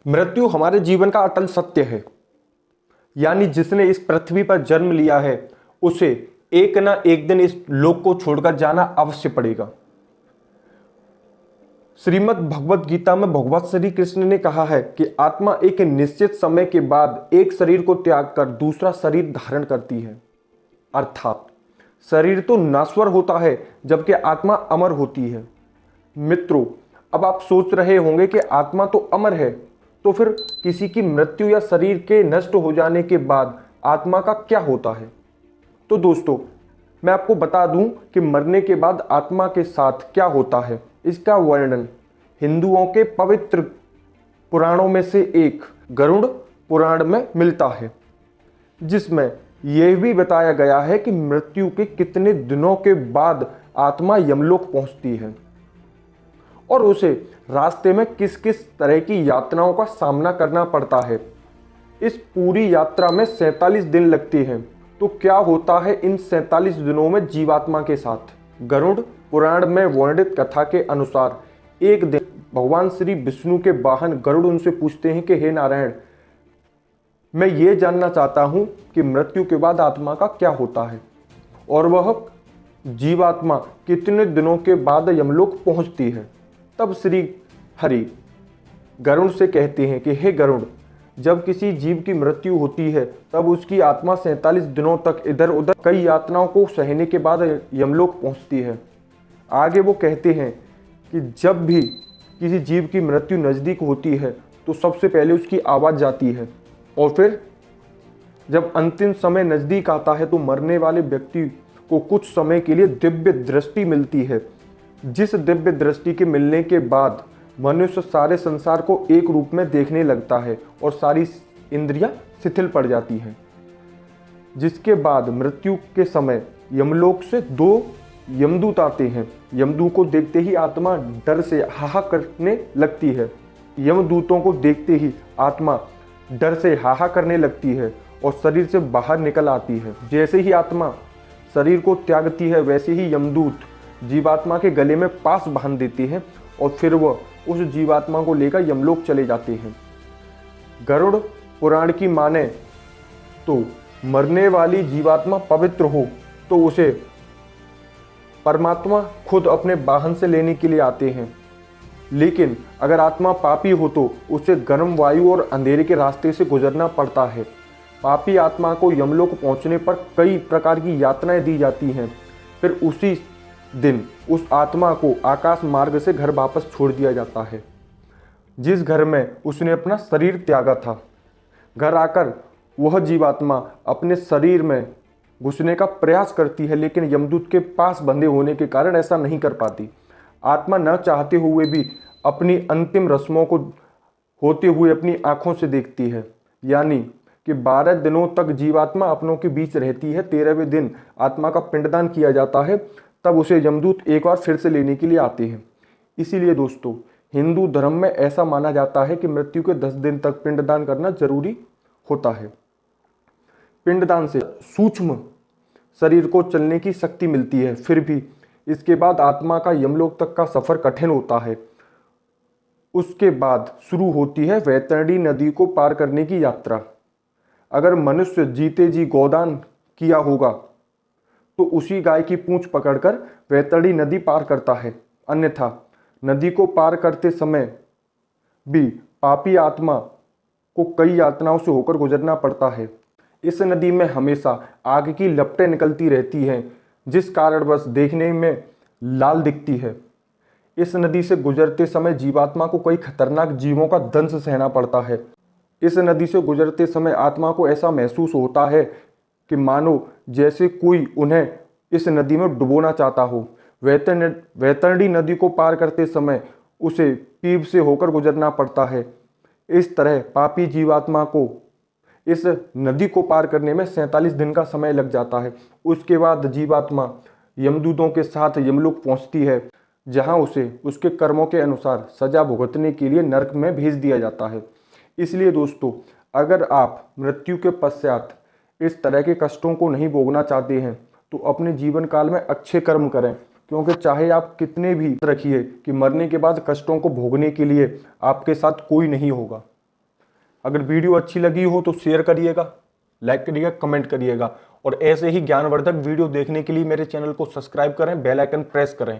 मृत्यु हमारे जीवन का अटल सत्य है। यानी जिसने इस पृथ्वी पर जन्म लिया है उसे एक ना एक दिन इस लोक को छोड़कर जाना अवश्य पड़ेगा। श्रीमद् भगवत गीता में भगवान श्री कृष्ण ने कहा है कि आत्मा एक निश्चित समय के बाद एक शरीर को त्याग कर दूसरा शरीर धारण करती है। अर्थात शरीर तो नाश्वर होता है जबकि आत्मा अमर होती है। मित्रों, अब आप सोच रहे होंगे कि आत्मा तो अमर है, तो फिर किसी की मृत्यु या शरीर के नष्ट हो जाने के बाद आत्मा का क्या होता है? तो दोस्तों, मैं आपको बता दूं कि मरने के बाद आत्मा के साथ क्या होता है। इसका वर्णन हिंदुओं के पवित्र पुराणों में से एक गरुड़ पुराण में मिलता है, जिसमें यह भी बताया गया है कि मृत्यु के कितने दिनों के बाद आत्मा यमलोक पहुंचती है और उसे रास्ते में किस किस तरह की यातनाओं का सामना करना पड़ता है। इस पूरी यात्रा में 47 दिन लगते हैं। तो क्या होता है इन 47 दिनों में जीवात्मा के साथ? गरुड़ पुराण में वर्णित कथा के अनुसार एक दिन भगवान श्री विष्णु के वाहन गरुड़ उनसे पूछते हैं कि हे नारायण, मैं ये जानना चाहता हूं कि मृत्यु के बाद आत्मा का क्या होता है और वह जीवात्मा कितने दिनों के बाद यमलोक पहुंचती है। तब श्री हरि गरुड़ से कहते हैं कि हे गरुड़, जब किसी जीव की मृत्यु होती है तब उसकी आत्मा 47 दिनों तक इधर उधर कई यातनाओं को सहने के बाद यमलोक पहुंचती है। आगे वो कहते हैं कि जब भी किसी जीव की मृत्यु नज़दीक होती है तो सबसे पहले उसकी आवाज़ जाती है और फिर जब अंतिम समय नज़दीक आता है तो मरने वाले व्यक्ति को कुछ समय के लिए दिव्य दृष्टि मिलती है, जिस दिव्य दृष्टि के मिलने के बाद मनुष्य सारे संसार को एक रूप में देखने लगता है और सारी इंद्रियां शिथिल पड़ जाती हैं। जिसके बाद मृत्यु के समय यमलोक से 2 यमदूत आते हैं। यमदूत को देखते ही आत्मा डर से हाहा करने लगती है। यमदूतों को देखते ही आत्मा डर से हाहा करने लगती है और शरीर से बाहर निकल आती है। जैसे ही आत्मा शरीर को त्यागती है वैसे ही यमदूत जीवात्मा के गले में पास बांध देते हैं और फिर वह उस जीवात्मा को लेकर यमलोक चले जाते हैं। गरुड़ पुराण की माने तो मरने वाली जीवात्मा पवित्र हो तो उसे परमात्मा खुद अपने वाहन से लेने के लिए आते हैं, लेकिन अगर आत्मा पापी हो तो उसे गर्म वायु और अंधेरे के रास्ते से गुजरना पड़ता है। पापी आत्मा को यमलोक पहुंचने पर कई प्रकार की यातनाएं दी जाती हैं। फिर उसी दिन उस आत्मा को आकाश मार्ग से घर वापस छोड़ दिया जाता है, जिस घर में उसने अपना शरीर त्यागा था। घर आकर वह जीवात्मा अपने शरीर में घुसने का प्रयास करती है, लेकिन यमदूत के पास बंधे होने के कारण ऐसा नहीं कर पाती। आत्मा न चाहते हुए भी अपनी अंतिम रस्मों को होते हुए अपनी आंखों से देखती है। यानी कि 12 दिनों तक जीवात्मा अपनों के बीच रहती है। 13वें दिन आत्मा का पिंडदान किया जाता है, तब उसे यमदूत एक बार फिर से लेने के लिए आते हैं। इसीलिए दोस्तों, हिंदू धर्म में ऐसा माना जाता है कि मृत्यु के 10 दिन तक पिंडदान करना जरूरी होता है। पिंडदान से सूक्ष्म शरीर को चलने की शक्ति मिलती है। फिर भी इसके बाद आत्मा का यमलोक तक का सफर कठिन होता है। उसके बाद शुरू होती है वैतरणी नदी को पार करने की यात्रा। अगर मनुष्य जीते जी गोदान किया होगा तो उसी गाय की पूंछ पकड़कर वैतरणी नदी पार करता है। अन्यथा नदी को पार करते समय भी पापी आत्मा को कई यातनाओं से होकर गुजरना पड़ता है। इस नदी में हमेशा आग की लपटें निकलती रहती हैं, जिस कारण बस देखने में लाल दिखती है। इस नदी से गुजरते समय जीवात्मा को कई खतरनाक जीवों का दंश सहना पड़ता है। इस नदी से गुजरते समय आत्मा को ऐसा महसूस होता है कि मानो जैसे कोई उन्हें इस नदी में डुबोना चाहता हो। वैतरणी नदी को पार करते समय उसे पीप से होकर गुजरना पड़ता है। इस तरह पापी जीवात्मा को इस नदी को पार करने में 47 दिन का समय लग जाता है। उसके बाद जीवात्मा यमदूतों के साथ यमलोक पहुंचती है, जहां उसे उसके कर्मों के अनुसार सजा भुगतने के लिए नरक में भेज दिया जाता है। इसलिए दोस्तों, अगर आप मृत्यु के पश्चात इस तरह के कष्टों को नहीं भोगना चाहते हैं तो अपने जीवन काल में अच्छे कर्म करें, क्योंकि चाहे आप कितने भी रखिए कि मरने के बाद कष्टों को भोगने के लिए आपके साथ कोई नहीं होगा। अगर वीडियो अच्छी लगी हो तो शेयर करिएगा, लाइक करिएगा, कमेंट करिएगा और ऐसे ही ज्ञानवर्धक वीडियो देखने के लिए मेरे चैनल को सब्सक्राइब करें, बेल आइकन प्रेस करें।